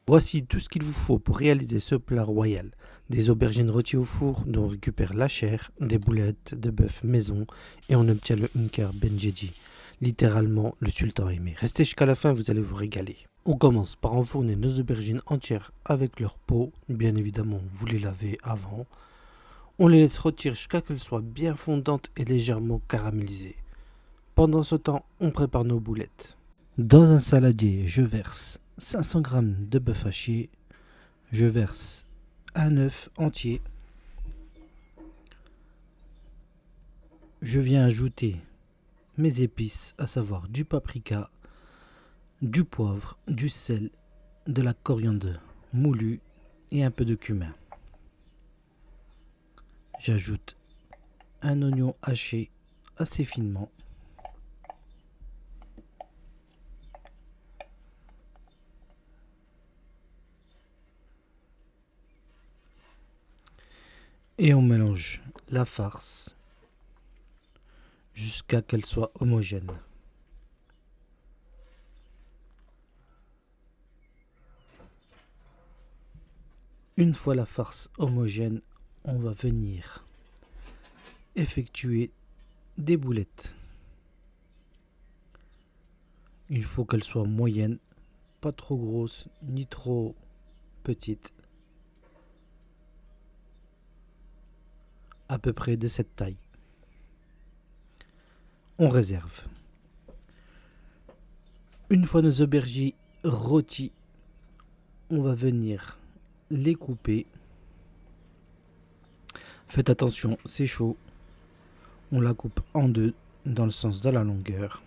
Voici tout ce qu'il vous faut pour réaliser ce plat royal. Des aubergines rôties au four dont on récupère la chair, des boulettes de bœuf maison et on obtient le Unkar Benjeji. Littéralement le sultan aimé. Restez jusqu'à la fin, vous allez vous régaler. On commence par enfourner nos aubergines entières avec leur peau. Bien évidemment, vous les lavez avant. On les laisse rôtir jusqu'à qu'elles soient bien fondantes et légèrement caramélisées. Pendant ce temps, on prépare nos boulettes. Dans un saladier, je verse 500 g de bœuf haché. Je verse un œuf entier. Je viens ajouter mes épices, à savoir du paprika, du poivre, du sel, de la coriandre moulue et un peu de cumin. J'ajoute un oignon haché assez finement. Et on mélange la farce jusqu'à qu'elle soit homogène. Une fois la farce homogène, on va venir effectuer des boulettes. Il faut qu'elles soient moyennes, pas trop grosses ni trop petites. À peu près de cette taille. On réserve. Une fois nos aubergines rôties, on va venir les couper. Faites attention, c'est chaud. On la coupe en deux dans le sens de la longueur.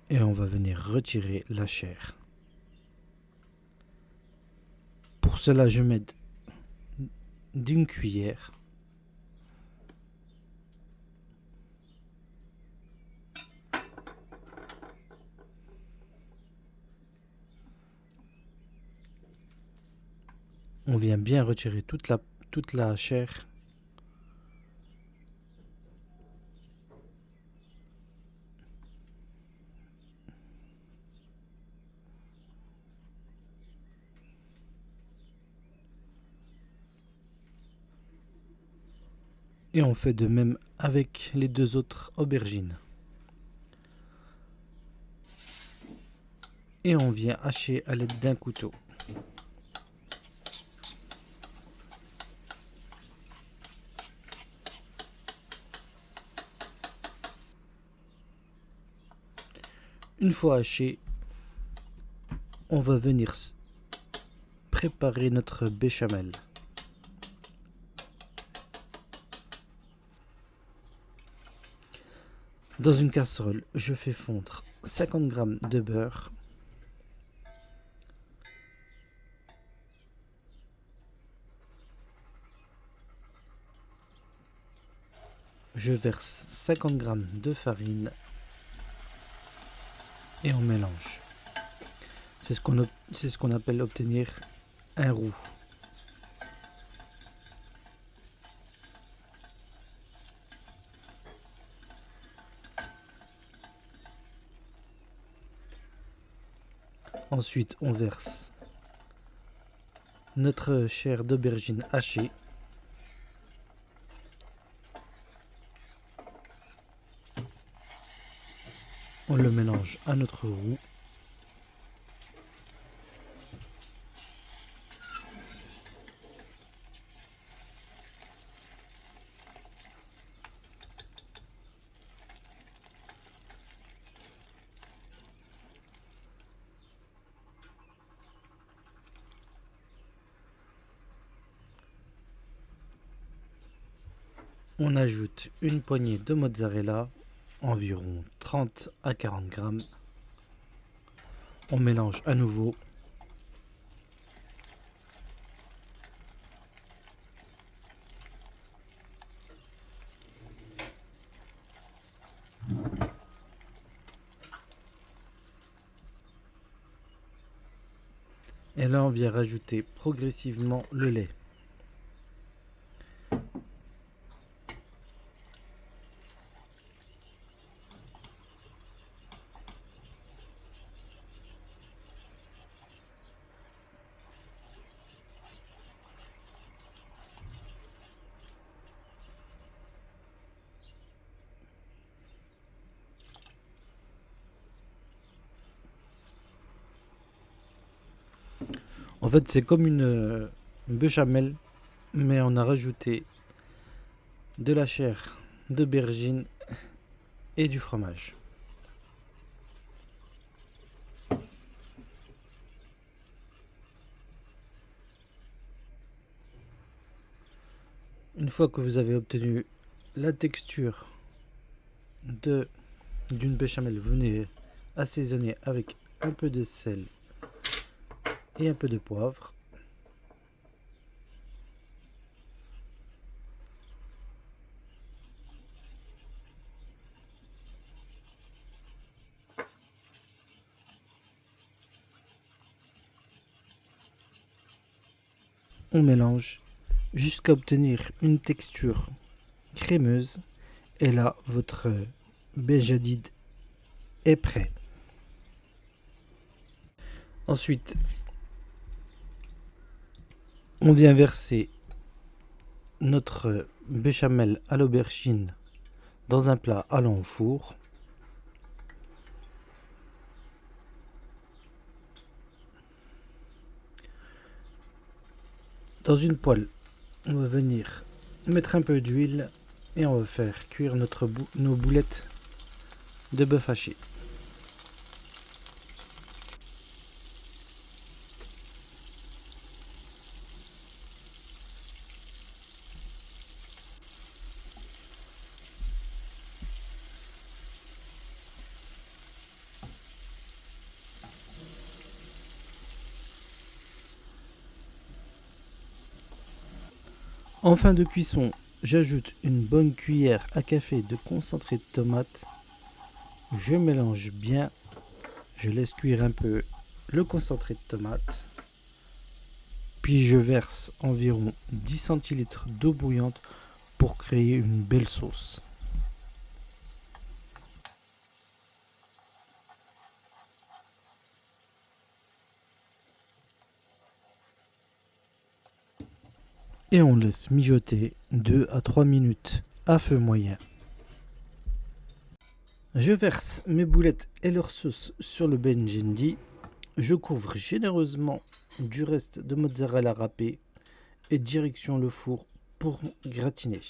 Et on va venir retirer la chair. Pour cela, je mets d'une cuillère. On vient bien retirer toute la chair. Et on fait de même avec les deux autres aubergines. Et on vient hacher à l'aide d'un couteau. Une fois haché, on va venir préparer notre béchamel. Dans une casserole, je fais fondre 50 g de beurre. Je verse 50 g de farine et on mélange. C'est ce qu'on appelle obtenir un roux. Ensuite, on verse notre chair d'aubergine hachée. On le mélange à notre roux. On ajoute une poignée de mozzarella, environ 30 à 40 grammes. On mélange à nouveau. Et là, on vient rajouter progressivement le lait. En fait, c'est comme une béchamel, mais on a rajouté de la chair d'aubergine et du fromage. Une fois que vous avez obtenu la texture d'une béchamel, vous venez assaisonner avec un peu de sel et un peu de poivre. On mélange jusqu'à obtenir une texture crémeuse. Et là, votre benjadid est prêt. Ensuite, on vient verser notre béchamel à l'aubergine dans un plat allant au four. Dans une poêle, on va venir mettre un peu d'huile et on va faire cuire nos boulettes de bœuf haché. En fin de cuisson, j'ajoute une bonne cuillère à café de concentré de tomate. Je mélange bien. Je laisse cuire un peu le concentré de tomate. Puis je verse environ 10 centilitres d'eau bouillante pour créer une belle sauce. Et on laisse mijoter 2 à 3 minutes à feu moyen. Je verse mes boulettes et leur sauce sur le benjendi. Je couvre généreusement du reste de mozzarella râpé et direction le four pour gratiner.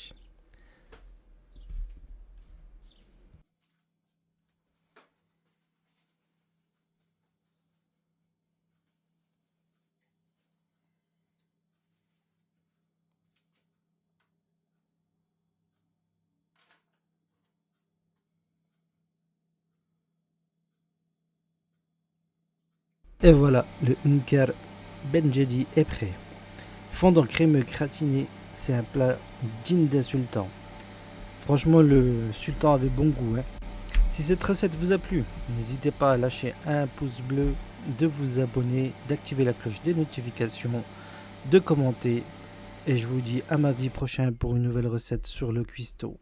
Et voilà, le Hunkar benjedi est prêt. Fondant crémeux gratiné, c'est un plat digne d'un sultan. Franchement, le sultan avait bon goût. Si cette recette vous a plu, n'hésitez pas à lâcher un pouce bleu, de vous abonner, d'activer la cloche des notifications, de commenter. Et je vous dis à mardi prochain pour une nouvelle recette sur le cuistot.